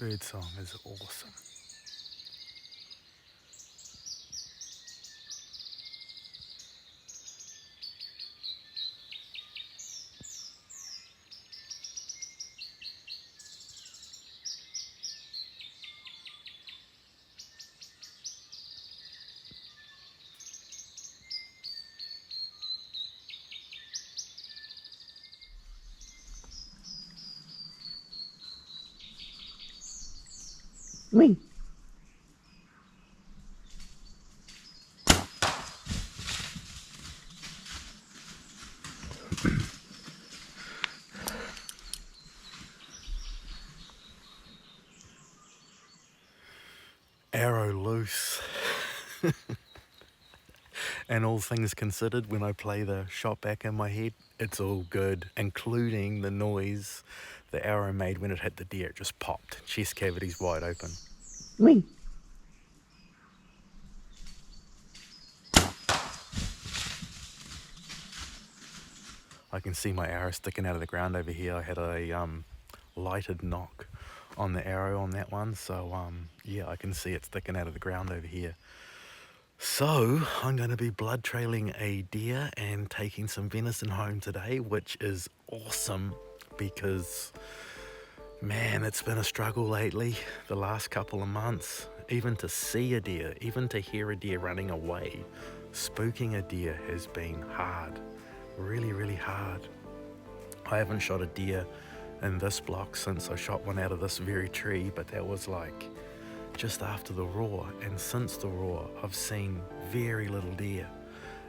bird song is awesome. Me. Arrow loose. And all things considered, when I play the shot back in my head, it's all good, including the noise the arrow made when it hit the deer. It just popped, chest cavities wide open. Me. I can see my arrow sticking out of the ground over here. I had a lighted knock on the arrow on that one, so yeah, I can see it sticking out of the ground over here. So I'm going to be blood trailing a deer and taking some venison home today, which is awesome because, man, it's been a struggle lately, the last couple of months. Even to see a deer, even to hear a deer running away, spooking a deer has been hard, really, really hard. I haven't shot a deer in this block since I shot one out of this very tree, but that was like just after the roar, and since the roar I've seen very little deer.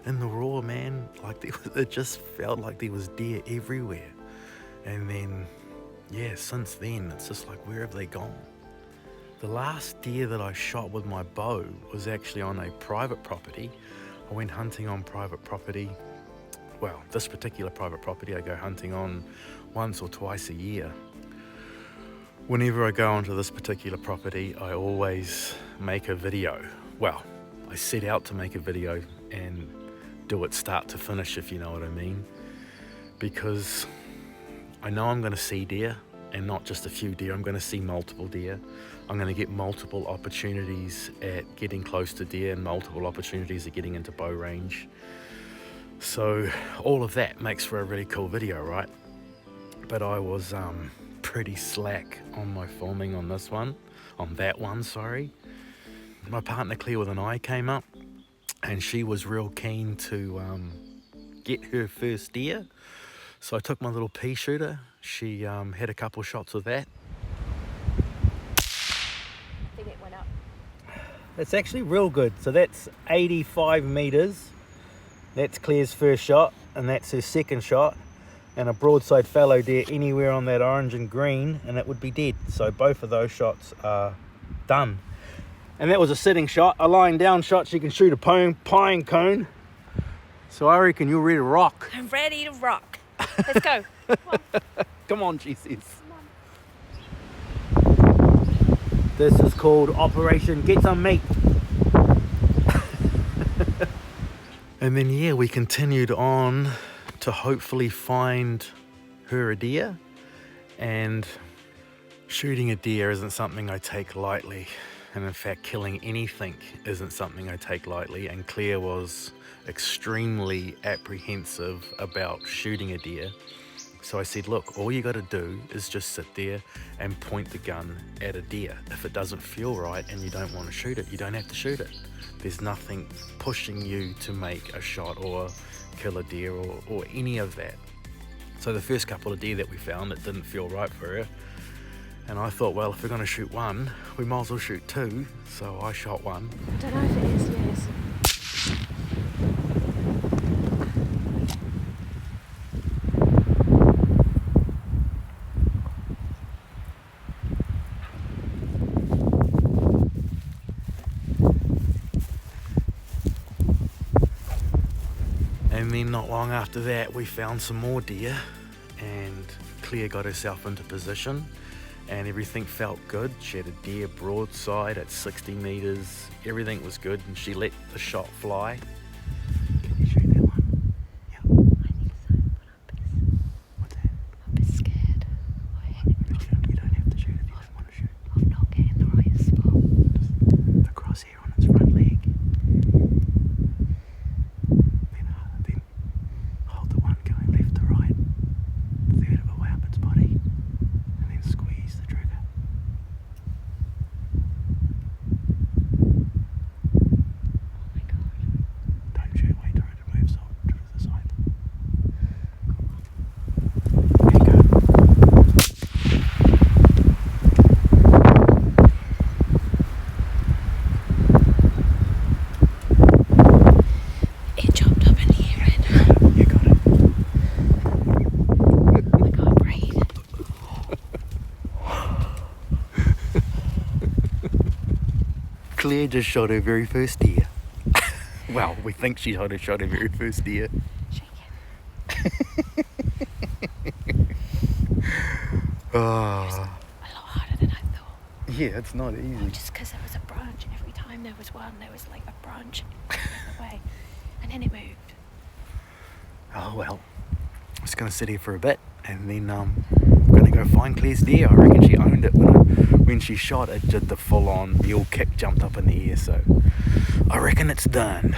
In the roar, man, like it just felt like there was deer everywhere. And then, yeah, since then it's just like, where have they gone? The last deer that I shot with my bow was actually on a private property. I went hunting on private property. Well, this particular private property I go hunting on once or twice a year. Whenever I go onto this particular property, I always make a video. Well, I set out to make a video and do it start to finish, if you know what I mean. Because I know I'm going to see deer, and not just a few deer. I'm going to see multiple deer. I'm going to get multiple opportunities at getting close to deer and multiple opportunities at getting into bow range. So all of that makes for a really cool video, right? But I was pretty slack on my filming on that one, sorry. My partner Clea with an eye came up, and she was real keen to get her first deer. So I took my little pea shooter. She had a couple shots of that. I think it went up. It's actually real good. So that's 85 meters. That's Clea's first shot, and that's her second shot. And a broadside fallow deer anywhere on that orange and green, and it would be dead. So both of those shots are done. And that was a sitting shot. A lying down shot, she can shoot a pine cone. So I reckon you're ready to rock. I'm ready to rock. Let's go. Come on, she says. This is called Operation Get Some Meat. And then, yeah, we continued on to hopefully find her a deer. And shooting a deer isn't something I take lightly. And in fact, killing anything isn't something I take lightly. And Clea was extremely apprehensive about shooting a deer. So I said, look, all you got to do is just sit there and point the gun at a deer. If it doesn't feel right and you don't want to shoot it, you don't have to shoot it. There's nothing pushing you to make a shot or kill a deer or any of that. So the first couple of deer that we found, it didn't feel right for her. And I thought, well, if we're going to shoot one, we might as well shoot two. So I shot one. I don't know if it is, yes. And then not long after that, we found some more deer, and Clea got herself into position and everything felt good. She had a deer broadside at 60 meters. Everything was good, and she let the shot fly. Can you shoot that one? Yeah. I think so, but What's that? I'm a bit scared. You don't have to shoot if you don't want to shoot. Clea just shot her very first deer. Well, we think she shot her very first deer. Shake it. Oh, A lot harder than I thought. yeah, it's not easy. Just because there was a branch, every time there was one, there was like a branch in the way, and then it moved. Oh well, I'm just gonna sit here for a bit, and then I'm gonna go find Clea's deer. I reckon she owned it when she shot it. Did the full-on mule kick, jumped up in the air. So I reckon it's done.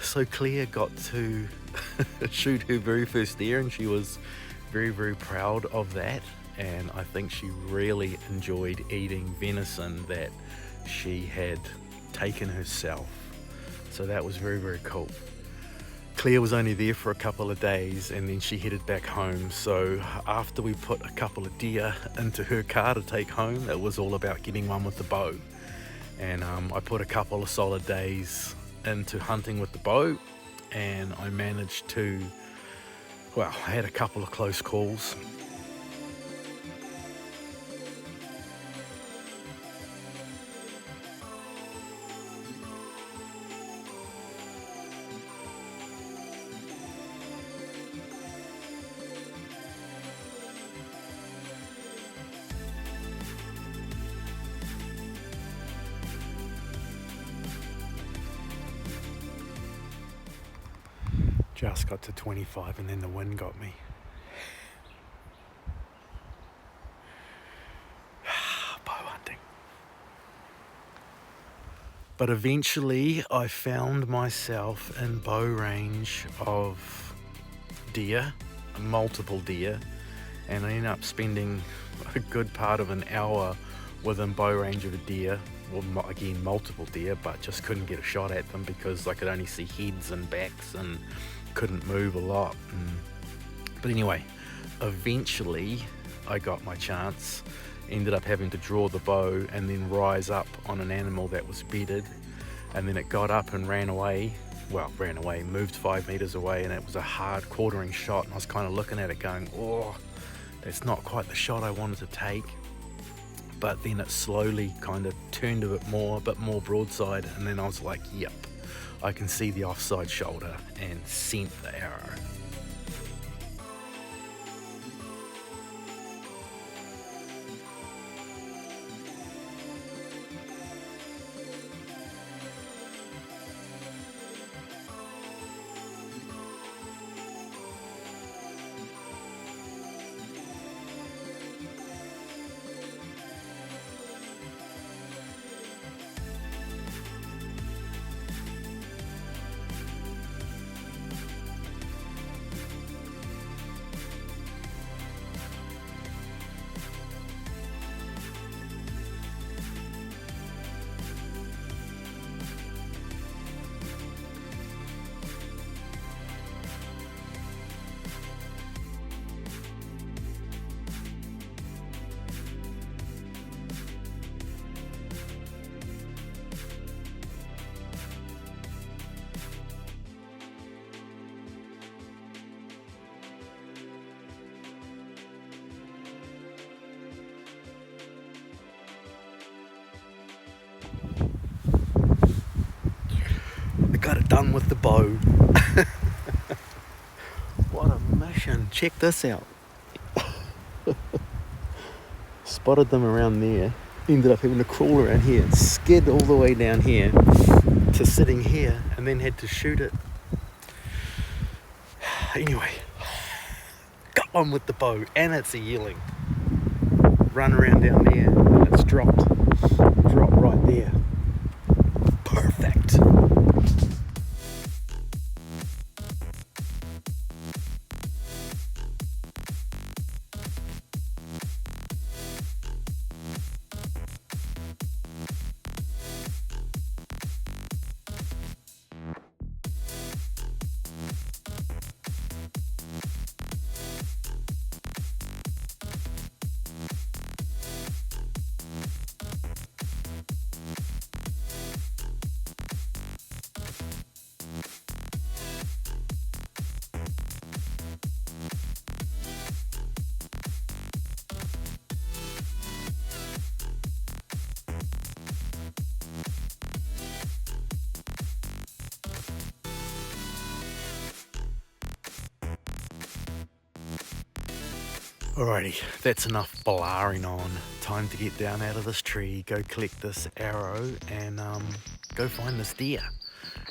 So Clea got to shoot her very first deer, and she was very, very proud of that. And I think she really enjoyed eating venison that she had taken herself. So that was very, very cool. Clea was only there for a couple of days, and then she headed back home. So after we put a couple of deer into her car to take home, it was all about getting one with the bow. And I put a couple of solid days into hunting with the bow, and I managed to, well, I had a couple of close calls. Just got to 25 and then the wind got me. Bow hunting. But eventually I found myself in bow range of deer, multiple deer, and I ended up spending a good part of an hour within bow range of a deer. Well, again, multiple deer, but just couldn't get a shot at them because I could only see heads and backs and couldn't move a lot. But anyway, eventually I got my chance. Ended up having to draw the bow and then rise up on an animal that was bedded, and then it got up and ran away, moved 5 meters away, and it was a hard quartering shot, and I was kind of looking at it going, oh, that's not quite the shot I wanted to take. But then it slowly kind of turned a bit more broadside, and then I was like, yep, I can see the offside shoulder, and sent the arrow. Got it done with the bow. What a mission. Check this out. Spotted them around there. Ended up having to crawl around here and skid all the way down here to sitting here, and then had to shoot it. Anyway, got one with the bow, and it's a yearling. Run around down there and it's dropped right there. Perfect. Alrighty, that's enough bolaring on. Time to get down out of this tree, go collect this arrow, and go find this deer.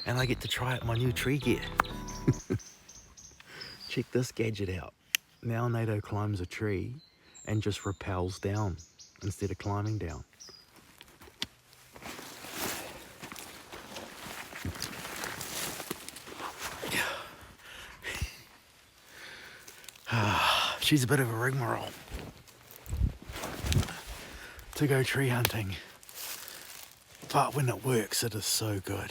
And I get to try out my new tree gear. Check this gadget out. Now Nato climbs a tree and just rappels down instead of climbing down. She's a bit of a rigmarole to go tree hunting, but when it works, it is so good.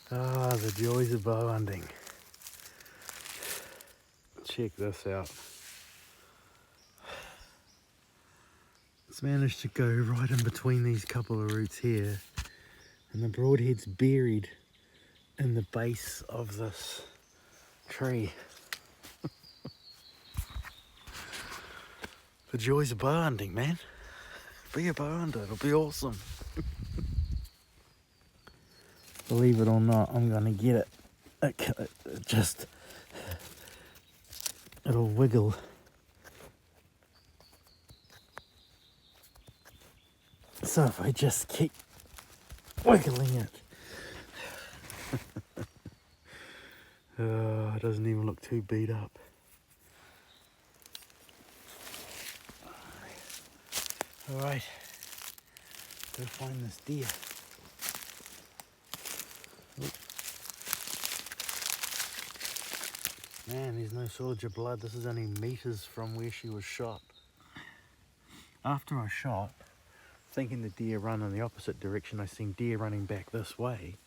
Ah, the joys of bow hunting. Check this out. It's managed to go right in between these couple of roots here, and the broadhead's buried in the base of this tree. The joys of bow hunting, man. Be a bow hunter, it'll be awesome. Believe it or not, I'm gonna get it. It'll wiggle. So if I just keep wiggling it. Oh, it doesn't even look too beat up. Alright, go find this deer. Man, there's no shortage of blood. This is only meters from where she was shot. After I shot, thinking the deer run in the opposite direction, I seen deer running back this way.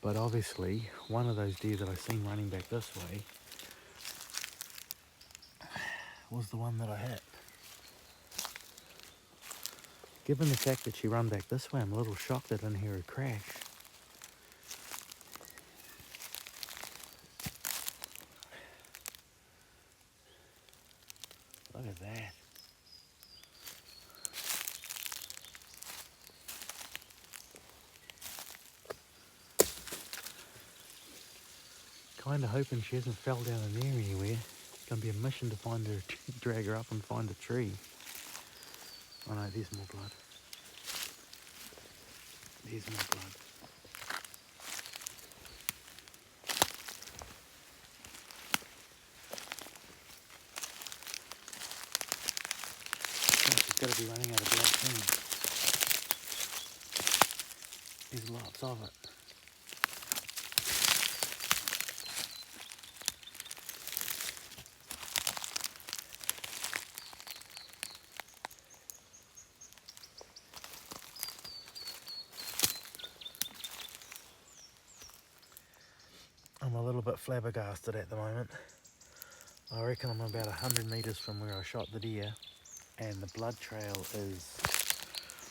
But obviously, one of those deer that I seen running back this way was the one that I hit. Given the fact that she ran back this way, I'm a little shocked I didn't hear her crash. Look at that. Kind of hoping she hasn't fell down in there anywhere. It's going to be a mission to find her, drag her up and find a tree. Oh no, there's more blood. There's more blood. Oh, she's got to be running out of blood soon. There's lots of it. I'm a little bit flabbergasted at the moment. I reckon I'm about 100 meters from where I shot the deer, and the blood trail is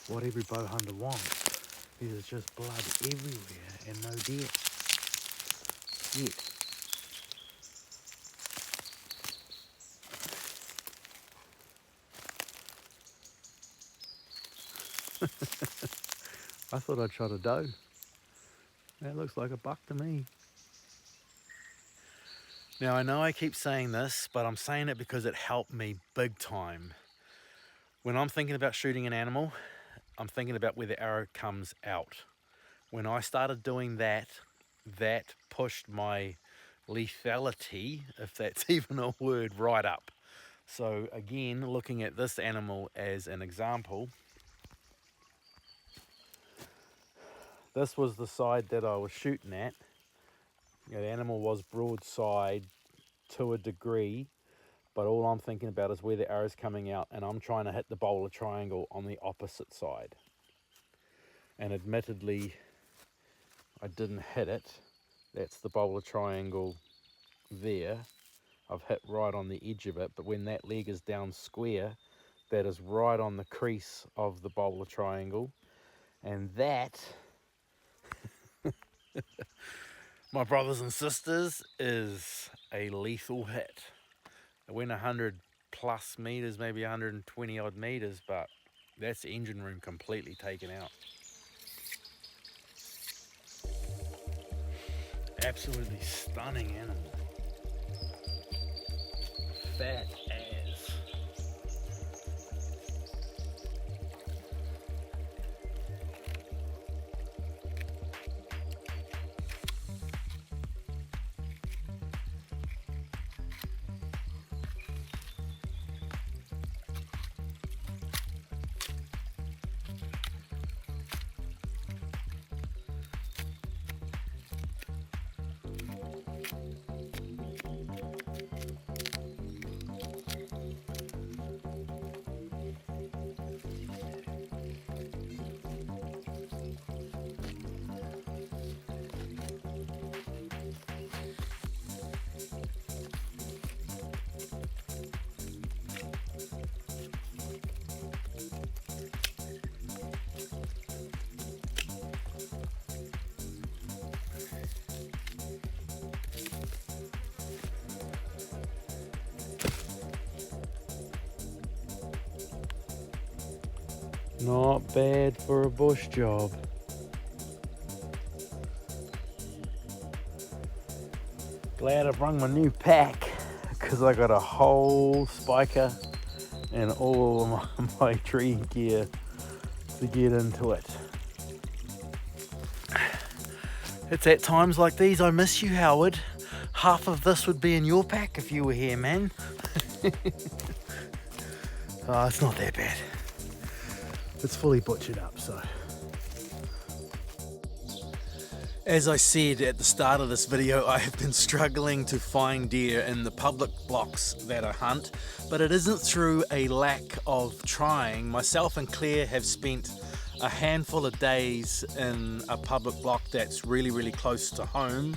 what every bow hunter wants. There's just blood everywhere and no deer. Yet. I thought I'd shot a doe. That looks like a buck to me. Now I know I keep saying this, but I'm saying it because it helped me big time. When I'm thinking about shooting an animal, I'm thinking about where the arrow comes out. When I started doing that, that pushed my lethality, if that's even a word, right up. So again, looking at this animal as an example, this was the side that I was shooting at. You know, the animal was broadside to a degree, but all I'm thinking about is where the arrow's coming out, and I'm trying to hit the Bolar triangle on the opposite side. And admittedly, I didn't hit it. That's the Bolar triangle there. I've hit right on the edge of it, but when that leg is down square, that is right on the crease of the Bolar triangle, and that, my brothers and sisters, is a lethal hit. It went 100 plus meters, maybe 120 odd meters, but that's the engine room completely taken out. Absolutely stunning animal. Fat as. Not bad for a bush job. Glad I brought my new pack because I got a whole spiker and all of my tree gear to get into it. It's at times like these I miss you, Howard. Half of this would be in your pack if you were here, man. Oh, it's not that bad. It's fully butchered up, so. As I said at the start of this video, I have been struggling to find deer in the public blocks that I hunt, but it isn't through a lack of trying. Myself and Clea have spent a handful of days in a public block that's really, really close to home.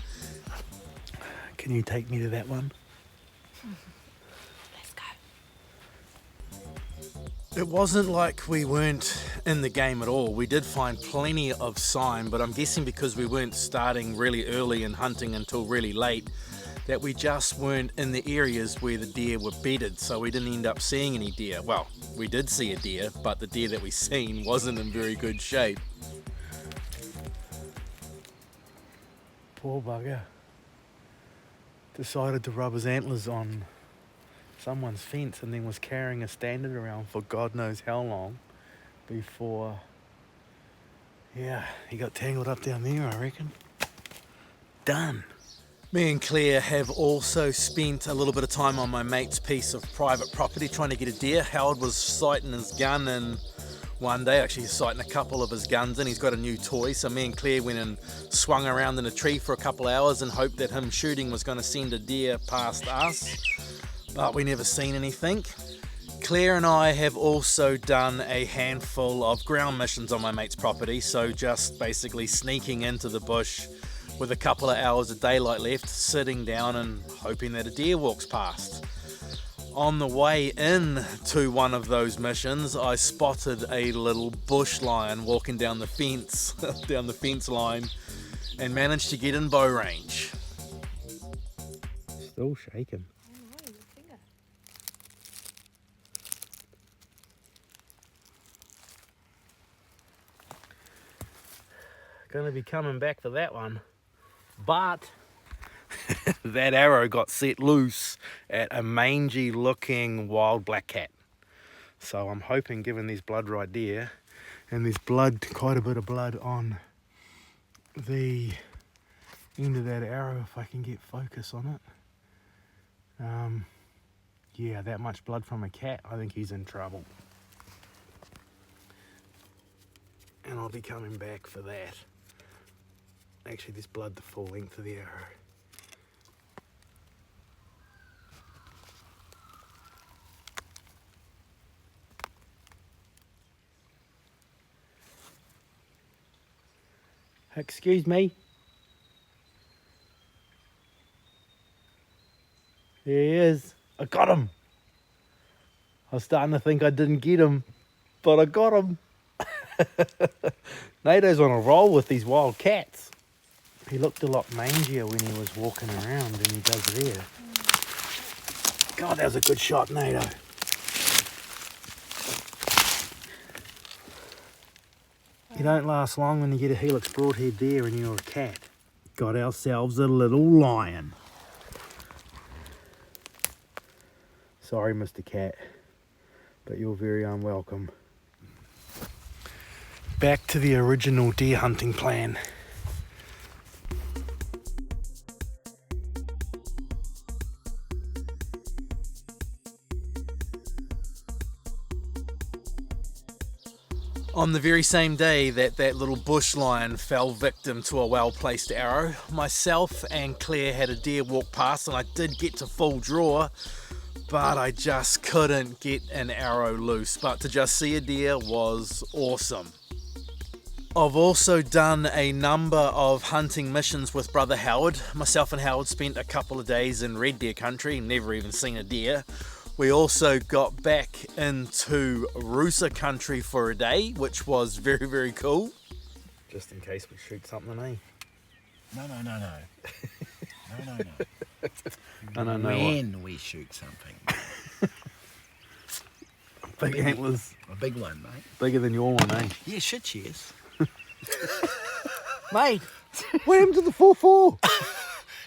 Can you take me to that one? Let's go. It wasn't like we weren't in the game at all. We did find plenty of sign, but I'm guessing because we weren't starting really early and hunting until really late, that we just weren't in the areas where the deer were bedded, so we didn't end up seeing any deer. Well, we did see a deer, but the deer that we seen wasn't in very good shape. Poor bugger. Decided to rub his antlers on someone's fence and then was carrying a standard around for God knows how long before, yeah, he got tangled up down there, I reckon. Done. Me and Clea have also spent a little bit of time on my mate's piece of private property trying to get a deer. Howard was sighting his gun in one day, actually sighting a couple of his guns in. He's got a new toy, so me and Clea went and swung around in a tree for a couple of hours and hoped that him shooting was going to send a deer past us, but we never seen anything. Clea and I have also done a handful of ground missions on my mate's property, so just basically sneaking into the bush with a couple of hours of daylight left, sitting down and hoping that a deer walks past. On the way in to one of those missions, I spotted a little bush lion walking down the fence, down the fence line, and managed to get in bow range. Still shaking. Oh, your finger. Gonna be coming back for that one. But that arrow got set loose at a mangy looking wild black cat. So I'm hoping, given these blood right there, and there's blood, quite a bit of blood on the end of that arrow, if I can get focus on it. Yeah, that much blood from a cat, I think he's in trouble. And I'll be coming back for that. Actually, there's blood the full length of the arrow. excuse me. There he is. I got him. I was starting to think I didn't get him, but I got him. Nato's on a roll with these wild cats. He looked a lot mangier when he was walking around than he does there. God, that was a good shot, Nato. You don't last long when you get a helix broadhead deer and you're a cat. Got ourselves a little lion. Sorry, Mr. Cat, but you're very unwelcome. Back to the original deer hunting plan. On the very same day that little bush lion fell victim to a well-placed arrow, myself and Clea had a deer walk past, and I did get to full draw, but I just couldn't get an arrow loose. But to just see a deer was awesome. I've also done a number of hunting missions with brother Howard. Myself and Howard spent a couple of days in red deer country, never even seen a deer. We also got back into Roosa country for a day, which was very, very cool. Just in case we shoot something, eh? No. I don't know when we shoot something. Big antlers. A big one, mate. Bigger than your one, eh? Yeah, shit, yes. Mate, What happened to the 4-4?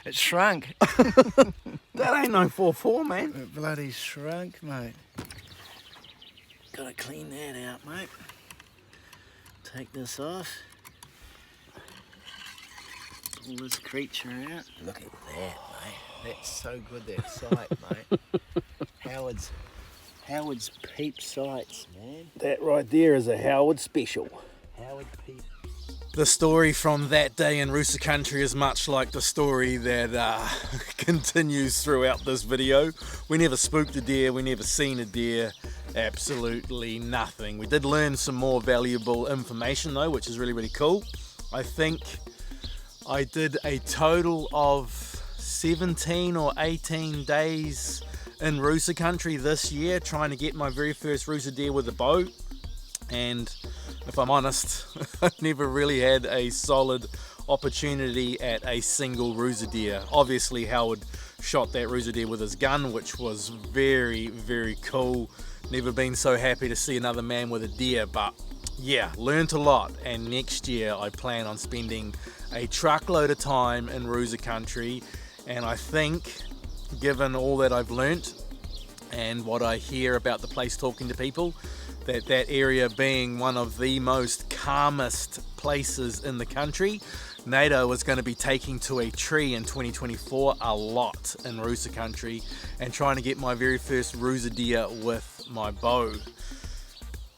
it shrunk. That ain't no 4-4, man. It bloody shrunk, mate. Gotta clean that out, mate. Take this off. Pull this creature out. Look at that, mate. That's so good, that sight, mate. Howard's peep sights, man. That right there is a Howard special. Howard peep. The story from that day in Roosa country is much like the story that continues throughout this video. We never spooked a deer, we never seen a deer, absolutely nothing. We did learn some more valuable information though, which is really, really cool. I think I did a total of 17 or 18 days in Roosa country this year trying to get my very first Roosa deer with a bow, and if I'm honest, I've never really had a solid opportunity at a single Roosa deer. Obviously Howard shot that Roosa deer with his gun, which was very, very cool. Never been so happy to see another man with a deer, but yeah, learned a lot, and next year I plan on spending a truckload of time in Roosa country, and I think given all that I've learnt and what I hear about the place talking to people, that area being one of the most calmest places in the country, Nato is going to be taking to a tree in 2024 a lot in Roosa country and trying to get my very first Roosa deer with my bow.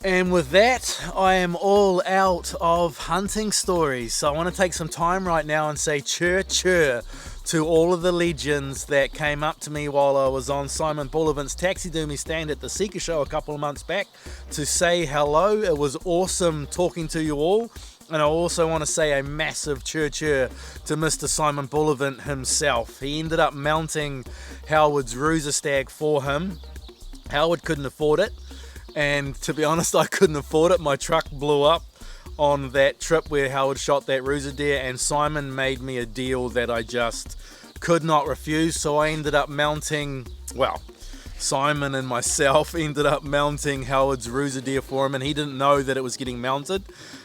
And with that, I am all out of hunting stories, so I want to take some time right now and say chur chur to all of the legends that came up to me while I was on Simon Bullivant's taxidermy stand at the Seeker Show a couple of months back to say hello. It was awesome talking to you all, and I also want to say a massive chur chur to Mr. Simon Bullivant himself. He ended up mounting Howard's Roosa stag for him. Howard couldn't afford it, and to be honest, I couldn't afford it. My truck blew up on that trip where Howard shot that Roosa deer, and Simon made me a deal that I just could not refuse. So I ended up mounting, well, Simon and myself ended up mounting Howard's Roosa deer for him, and he didn't know that it was getting mounted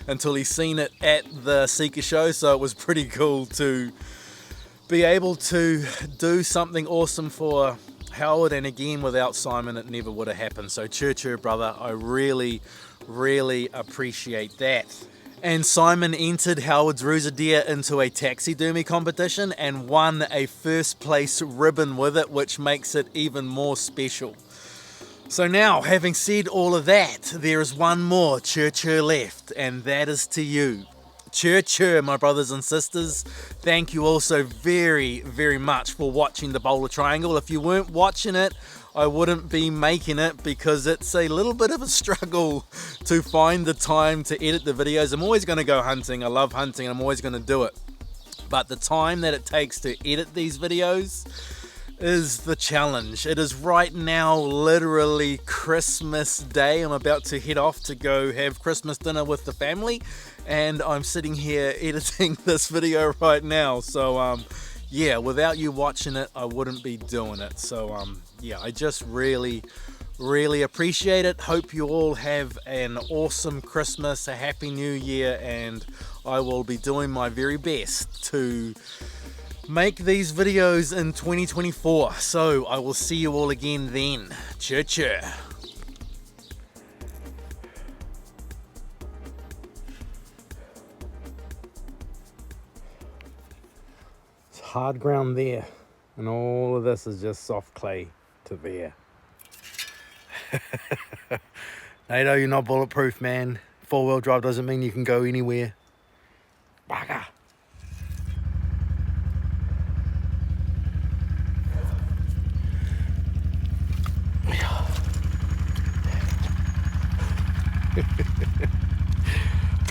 until he seen it at the Seeker Show. So it was pretty cool to be able to do something awesome for Howard, and again, without Simon it never would have happened. So chur brother, I really appreciate that. And Simon entered Howard's Roosa deer into a taxidermy competition and won a first place ribbon with it, which makes it even more special. So now, having said all of that, there is one more chur left, and that is to you. Chur, my brothers and sisters. Thank you all so very much for watching the Bolar Triangle. If you weren't watching it, I wouldn't be making it because it's a little bit of a struggle to find the time to edit the videos. I'm always going to go hunting. I love hunting and I'm always going to do it. But the time that it takes to edit these videos is the challenge. It is right now literally Christmas Day. I'm about to head off to go have Christmas dinner with the family, and I'm sitting here editing this video right now. So yeah, without you watching it, I wouldn't be doing it. So yeah, I just really Really appreciate it. Hope you all have an awesome Christmas, a happy new year, and I will be doing my very best to make these videos in 2024. So I will see you all again then. Cheer. It's hard ground there, and all of this is just soft clay to there. Nato, you're not bulletproof, man. 4-wheel drive doesn't mean you can go anywhere. Bugger.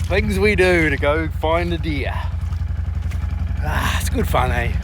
Things we do to go find a deer. It's good fun, eh?